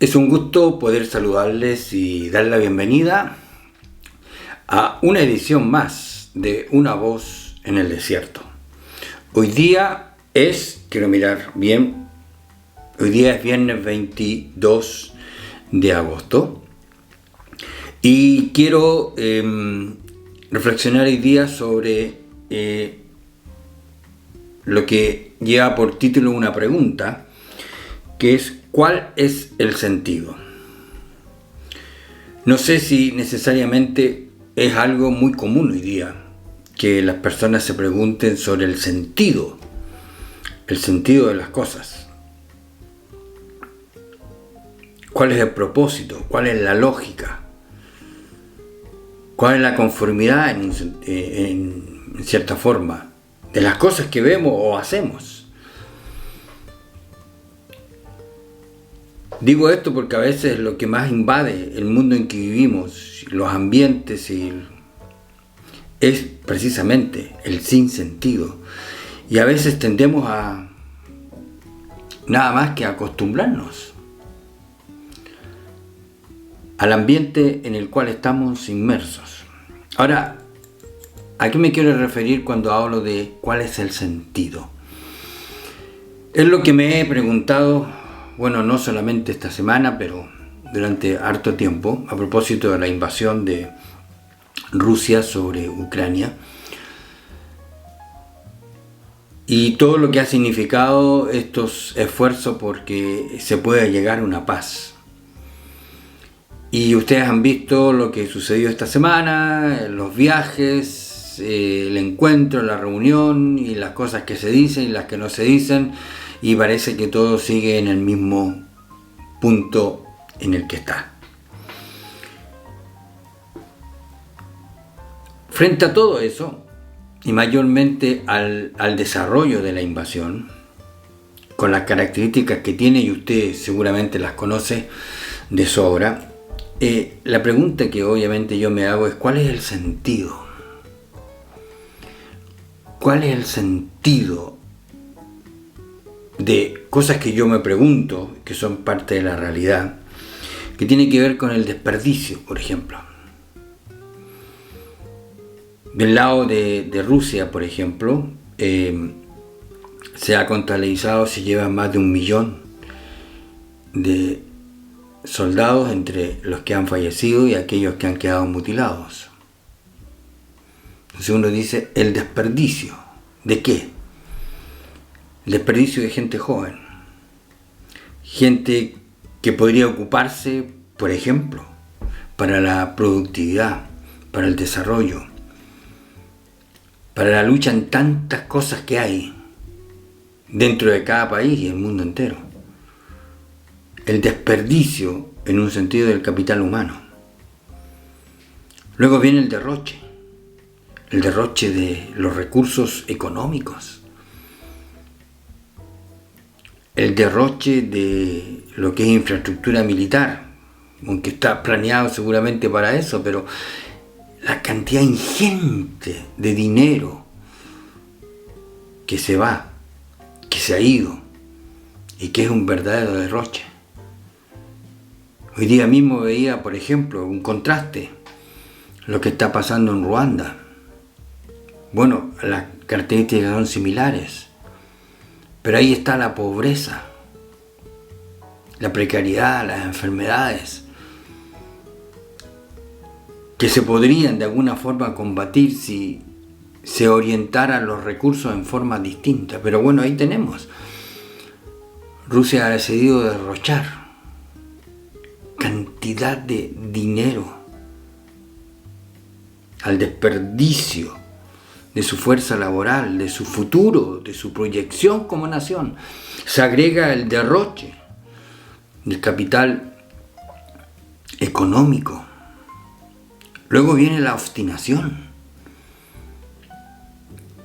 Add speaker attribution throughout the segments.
Speaker 1: Es un gusto poder saludarles y dar la bienvenida a una edición más de Una Voz en el Desierto. Hoy día quiero mirar bien, hoy día es viernes 22 de agosto y quiero reflexionar hoy día sobre lo que lleva por título una pregunta, que es: ¿cuál es el sentido? No sé si necesariamente es algo muy común hoy día que las personas se pregunten sobre el sentido de las cosas. ¿Cuál es el propósito? ¿Cuál es la lógica? ¿Cuál es la conformidad en cierta forma de las cosas que vemos o hacemos? Digo esto porque a veces lo que más invade el mundo en que vivimos, los ambientes, es precisamente el sinsentido. Y a veces tendemos a nada más que acostumbrarnos al ambiente en el cual estamos inmersos. Ahora, ¿a qué me quiero referir cuando hablo de cuál es el sentido? Es lo que me he preguntado. Bueno, no solamente esta semana, pero durante harto tiempo, a propósito de la invasión de Rusia sobre Ucrania y todo lo que ha significado estos esfuerzos porque se pueda llegar a una paz. Y ustedes han visto lo que sucedió esta semana, los viajes, el encuentro, la reunión y las cosas que se dicen y las que no se dicen. Y parece que todo sigue en el mismo punto en el que está. Frente a todo eso, y mayormente al desarrollo de la invasión, con las características que tiene, y usted seguramente las conoce de sobra, la pregunta que obviamente yo me hago es: ¿cuál es el sentido? ¿Cuál es el sentido de cosas que yo me pregunto, que son parte de la realidad, que tiene que ver con el desperdicio, por ejemplo? Del lado de Rusia, por ejemplo, se ha contabilizado, se llevan más de 1 millón de soldados entre los que han fallecido y aquellos que han quedado mutilados. Entonces uno dice: ¿el desperdicio de qué? El desperdicio de gente joven, gente que podría ocuparse, por ejemplo, para la productividad, para el desarrollo, para la lucha en tantas cosas que hay dentro de cada país y el mundo entero. El desperdicio en un sentido del capital humano. Luego viene el derroche de los recursos económicos. El derroche de lo que es infraestructura militar, aunque está planeado seguramente para eso, pero la cantidad ingente de dinero que se va, que se ha ido y que es un verdadero derroche. Hoy día mismo veía, por ejemplo, un contraste, lo que está pasando en Ruanda. Bueno, las características son similares. Pero ahí está la pobreza, la precariedad, las enfermedades, que se podrían de alguna forma combatir si se orientaran los recursos en forma distinta. Pero bueno, ahí tenemos. Rusia ha decidido derrochar cantidad de dinero al desperdicio de su fuerza laboral, de su futuro, de su proyección como nación. Se agrega el derroche del capital económico. Luego viene la obstinación.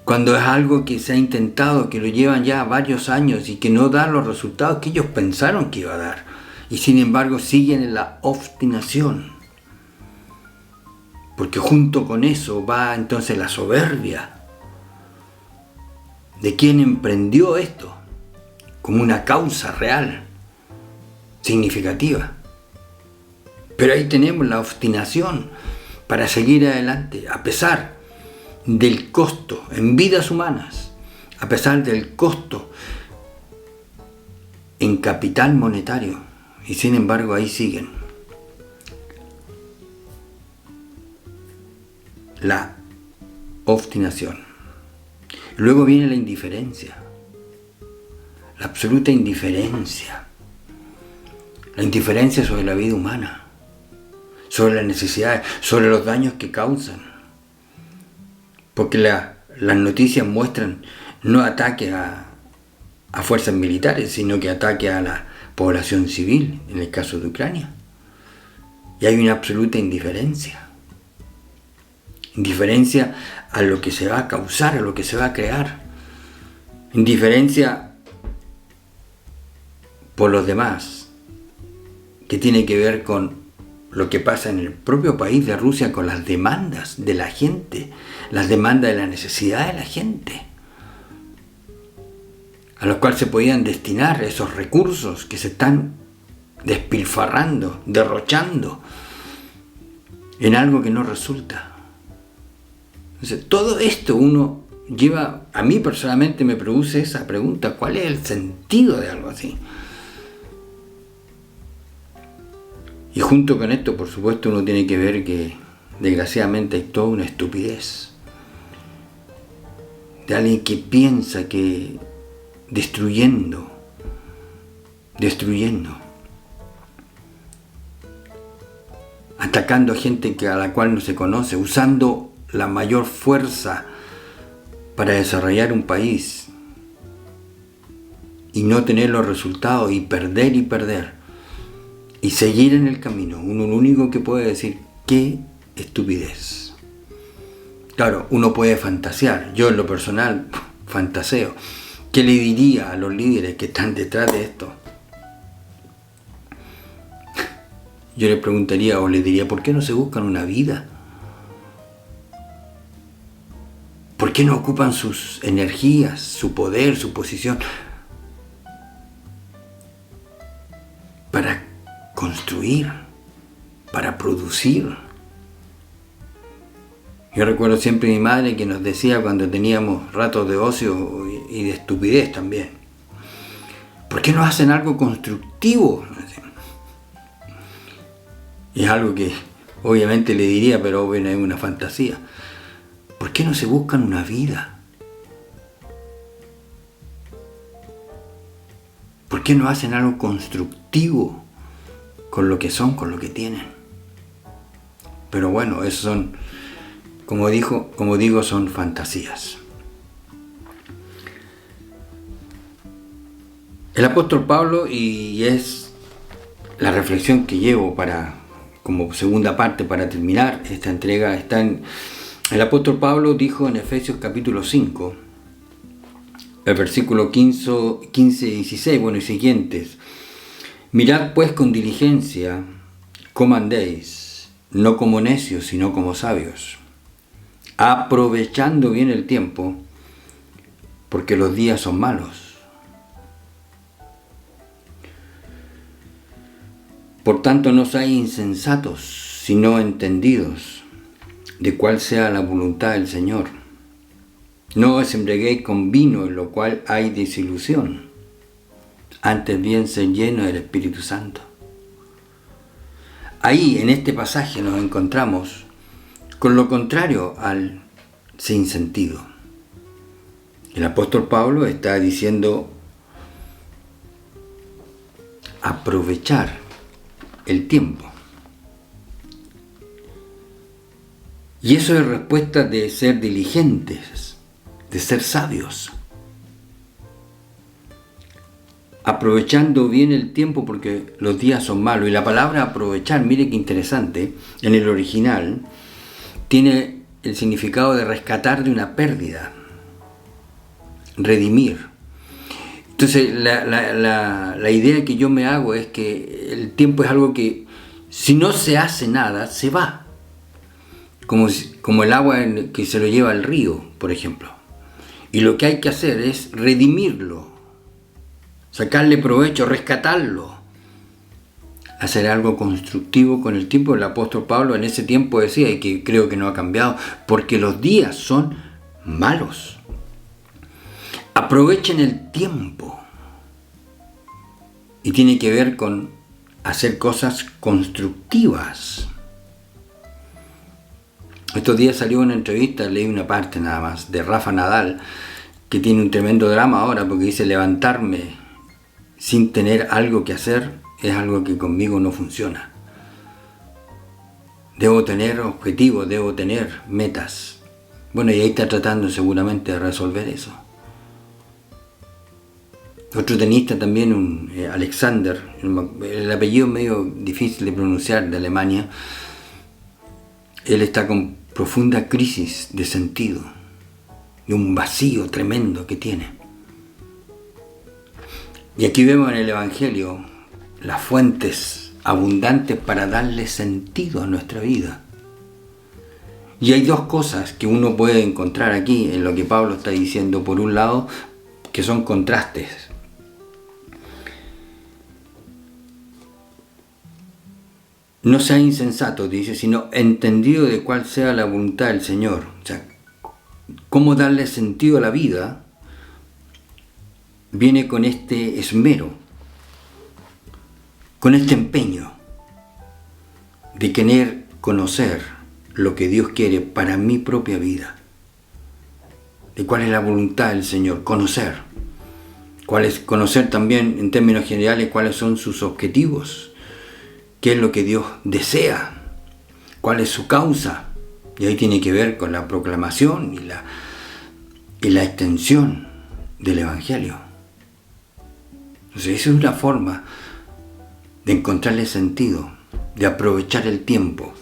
Speaker 1: Cuando es algo que se ha intentado, que lo llevan ya varios años y que no da los resultados que ellos pensaron que iba a dar. Y sin embargo siguen en la obstinación. Porque junto con eso va entonces la soberbia de quien emprendió esto como una causa real, significativa. Pero ahí tenemos la obstinación para seguir adelante, a pesar del costo en vidas humanas, a pesar del costo en capital monetario, y sin embargo ahí siguen. La obstinación. Luego viene la indiferencia, la absoluta indiferencia. La indiferencia sobre la vida humana, sobre las necesidades, sobre los daños que causan. Porque las noticias muestran no ataques a fuerzas militares, sino que ataques a la población civil, en el caso de Ucrania. Y hay una absoluta indiferencia. Indiferencia a lo que se va a causar, a lo que se va a crear. Indiferencia por los demás, que tiene que ver con lo que pasa en el propio país de Rusia, con las demandas de la gente, las demandas de la necesidad de la gente, a los cuales se podían destinar esos recursos que se están despilfarrando, derrochando en algo que no resulta. Entonces, todo esto uno lleva, a mí personalmente me produce esa pregunta: ¿cuál es el sentido de algo así? Y junto con esto, por supuesto, uno tiene que ver que desgraciadamente hay toda una estupidez de alguien que piensa que destruyendo, atacando a gente a la cual no se conoce, usando la mayor fuerza para desarrollar un país y no tener los resultados y perder y seguir en el camino. Uno lo único que puede decir: qué estupidez. Claro, uno puede fantasear. Yo en lo personal fantaseo. ¿Qué le diría a los líderes que están detrás de esto? Yo le preguntaría o le diría: ¿por qué no se buscan una vida? ¿Por qué no ocupan sus energías, su poder, su posición para construir, para producir? Yo recuerdo siempre a mi madre que nos decía cuando teníamos ratos de ocio y de estupidez también: ¿por qué no hacen algo constructivo? Y es algo que obviamente le diría, pero bueno, es una fantasía. ¿Por qué no se buscan una vida? ¿Por qué no hacen algo constructivo con lo que son, con lo que tienen? Pero bueno, eso son, como digo, son fantasías. El apóstol Pablo, y es la reflexión que llevo como segunda parte para terminar esta entrega, está en... El apóstol Pablo dijo en Efesios capítulo 5, el versículo 15 y 16, bueno, y siguientes: mirad pues con diligencia cómo andéis, no como necios, sino como sabios, aprovechando bien el tiempo, porque los días son malos. Por tanto, no seáis insensatos, sino entendidos de cuál sea la voluntad del Señor. No os embriaguéis con vino, en lo cual hay desilusión, antes bien ser llenos del Espíritu Santo. Ahí, en este pasaje, nos encontramos con lo contrario al sinsentido. El apóstol Pablo está diciendo aprovechar el tiempo. Y eso es respuesta de ser diligentes, de ser sabios. Aprovechando bien el tiempo porque los días son malos. Y la palabra aprovechar, mire qué interesante, en el original tiene el significado de rescatar de una pérdida, redimir. Entonces la idea que yo me hago es que el tiempo es algo que si no se hace nada, se va. Como el agua que se lo lleva al río, por ejemplo. Y lo que hay que hacer es redimirlo, sacarle provecho, rescatarlo. hacer algo constructivo con el tiempo. El apóstol Pablo en ese tiempo decía, y que creo que no ha cambiado, porque los días son malos. Aprovechen el tiempo. Y tiene que ver con hacer cosas constructivas. Estos días salió una entrevista, leí una parte nada más, de Rafa Nadal, que tiene un tremendo drama ahora porque dice: levantarme sin tener algo que hacer es algo que conmigo no funciona. Debo tener objetivos, debo tener metas. Bueno, y ahí está tratando seguramente de resolver eso. Otro tenista también, Alexander, el apellido medio difícil de pronunciar, de Alemania. Él está con profunda crisis de sentido, de un vacío tremendo que tiene. Y aquí vemos en el Evangelio las fuentes abundantes para darle sentido a nuestra vida. Y hay dos cosas que uno puede encontrar aquí en lo que Pablo está diciendo. Por un lado, que son contrastes. No sea insensato, dice, sino entendido de cuál sea la voluntad del Señor. O sea, cómo darle sentido a la vida viene con este esmero, con este empeño de querer conocer lo que Dios quiere para mi propia vida. De cuál es la voluntad del Señor, conocer. Conocer también, en términos generales, cuáles son sus objetivos. ¿Qué es lo que Dios desea? ¿Cuál es su causa? Y ahí tiene que ver con la proclamación y la extensión del Evangelio. Entonces, esa es una forma de encontrarle sentido, de aprovechar el tiempo.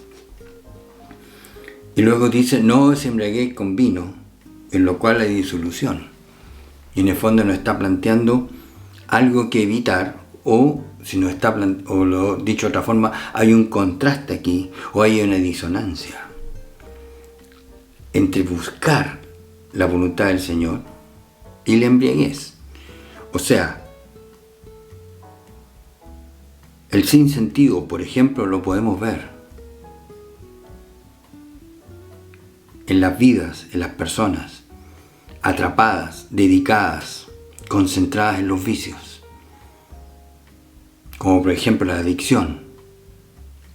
Speaker 1: Y luego dice: no os embriaguéis con vino, en lo cual hay disolución. Y en el fondo nos está planteando algo que evitar, o si no está, o lo dicho de otra forma, hay un contraste aquí, o hay una disonancia entre buscar la voluntad del Señor y la embriaguez. O sea, el sinsentido, por ejemplo, lo podemos ver en las vidas, en las personas atrapadas, dedicadas, concentradas en los vicios. Como por ejemplo la adicción,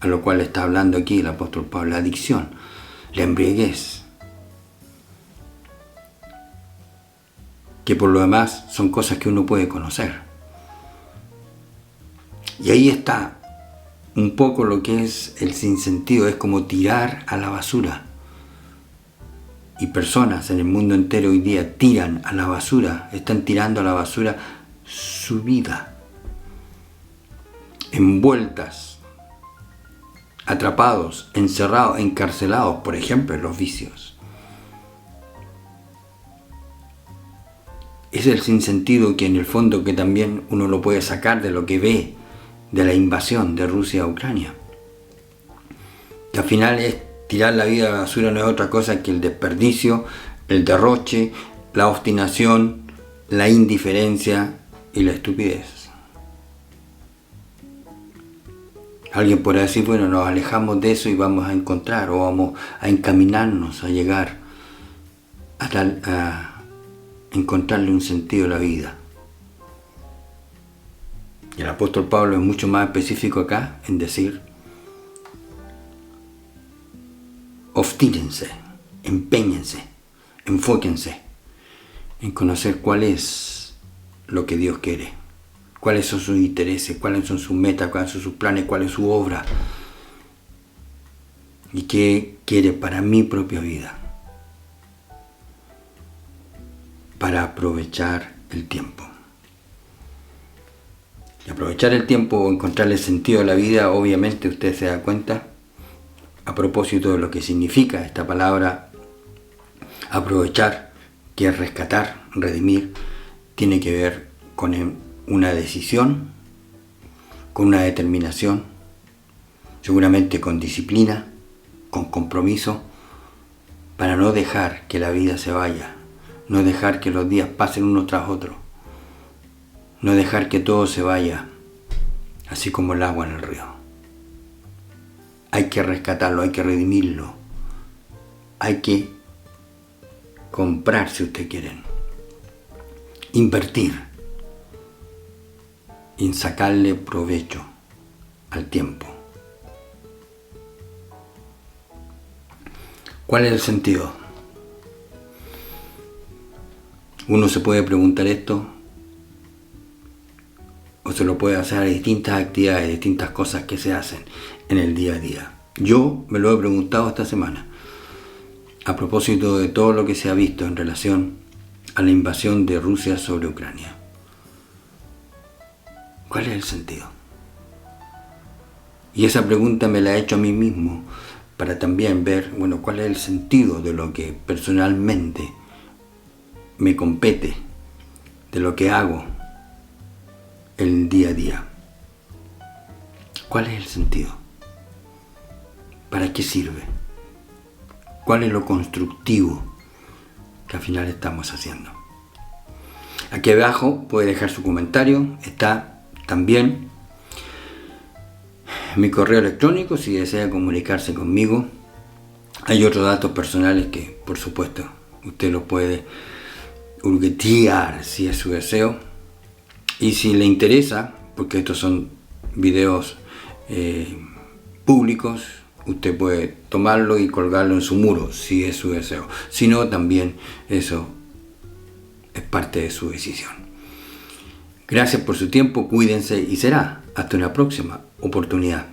Speaker 1: a lo cual está hablando aquí el apóstol Pablo, la adicción, la embriaguez, que por lo demás son cosas que uno puede conocer. Y ahí está un poco lo que es el sinsentido, es como tirar a la basura. Y personas en el mundo entero hoy día tiran a la basura, están tirando a la basura su vida. Envueltas, atrapados, encerrados, encarcelados, por ejemplo, en los vicios. Es el sinsentido que en el fondo que también uno lo puede sacar de lo que ve de la invasión de Rusia a Ucrania. Que al final es tirar la vida a la basura, no es otra cosa que el desperdicio, el derroche, la obstinación, la indiferencia y la estupidez. Alguien podrá decir: bueno, nos alejamos de eso y vamos a encontrar, o vamos a encaminarnos a llegar a encontrarle un sentido a la vida. Y el apóstol Pablo es mucho más específico acá en decir: obstínense, empeñense, enfóquense en conocer cuál es lo que Dios quiere. Cuáles son sus intereses, cuáles son sus metas, cuáles son sus planes, cuál es su obra. Y qué quiere para mi propia vida. Para aprovechar el tiempo. Y aprovechar el tiempo o encontrarle sentido a la vida, obviamente usted se da cuenta, a propósito de lo que significa esta palabra, aprovechar, que es rescatar, redimir, tiene que ver con una decisión, con una determinación, seguramente con disciplina, con compromiso, para no dejar que la vida se vaya, no dejar que los días pasen uno tras otro, no dejar que todo se vaya así como el agua en el río. Hay que rescatarlo, hay que redimirlo, hay que comprar, si ustedes quieren, invertir y sacarle provecho al tiempo. ¿Cuál es el sentido? Uno se puede preguntar esto o se lo puede hacer a distintas actividades, distintas cosas que se hacen en el día a día. Yo me lo he preguntado esta semana a propósito de todo lo que se ha visto en relación a la invasión de Rusia sobre Ucrania. ¿Cuál es el sentido? Y esa pregunta me la he hecho a mí mismo para también ver, bueno, cuál es el sentido de lo que personalmente me compete, de lo que hago el día a día. ¿Cuál es el sentido? ¿Para qué sirve? ¿Cuál es lo constructivo que al final estamos haciendo? Aquí abajo puede dejar su comentario, está también mi correo electrónico si desea comunicarse conmigo. Hay otros datos personales que, por supuesto, usted los puede hurguetear si es su deseo. Y si le interesa, porque estos son videos públicos, usted puede tomarlo y colgarlo en su muro si es su deseo. Si no, también eso es parte de su decisión. Gracias por su tiempo, cuídense y será hasta una próxima oportunidad.